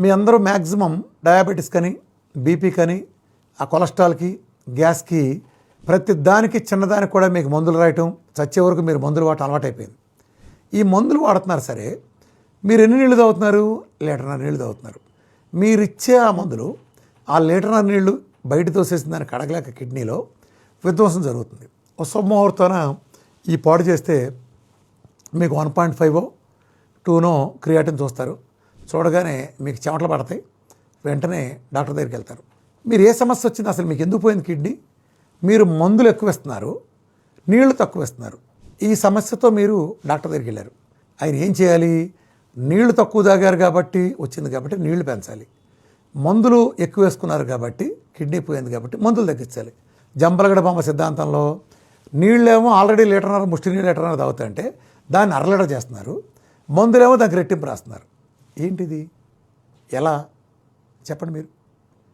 మీ అందరూ maximum diabetes కానీ BP కానీ ఆ కొలెస్ట్రాల్కి గ్యాస్కి ప్రతి దానికి చిన్నదానికి కూడా మీకు మందులు రాయటం, చచ్చే వరకు మీరు మందులు వాడటం అలవాటైపోయింది. ఈ మందులు వాడుతున్నారు సరే, మీరు ఎన్ని నీళ్ళు తాగుతున్నారు? లీటర్న్నర నీళ్ళు తాగుతున్నారు. మీరు ఇచ్చే ఆ మందులు ఆ లీటర్న్నర నీళ్ళు బయట తోసేసిన దాన్ని కడగలేక కిడ్నీలో విధ్వంసం జరుగుతుంది. ఒక శుభముహూర్తాన ఈ పాడు చేస్తే మీకు 1.5 2 క్రియాటిన్ చూస్తారు. చూడగానే మీకు చెమటలు పడతాయి. వెంటనే డాక్టర్ దగ్గరికి వెళ్తారు. మీరు ఏ సమస్య వచ్చింది, అసలు మీకు ఎందుకు పోయింది కిడ్నీ? మీరు మందులు ఎక్కువ ఇస్తున్నారు, నీళ్లు తక్కువ ఇస్తున్నారు. ఈ సమస్యతో మీరు డాక్టర్ దగ్గరికి వెళ్ళారు. ఆయన ఏం చేయాలి? నీళ్లు తక్కువ తాగారు కాబట్టి వచ్చింది కాబట్టి నీళ్లు పెంచాలి. మందులు ఎక్కువ వేసుకున్నారు కాబట్టి కిడ్నీ పోయింది కాబట్టి మందులు తగ్గించాలి. జంబలగడ బొమ్మ సిద్ధాంతంలో నీళ్ళేమో ఆల్రెడీ లీటర్న్నర ముష్టి నీళ్ళు లీటర్న్నర తాగుతాయంటే దాన్ని అర లీటర్ చేస్తున్నారు, మందులేమో దానికి రెట్టింపు రాస్తున్నారు. ఏంటిది? ఎలా చెప్పండి మీరు?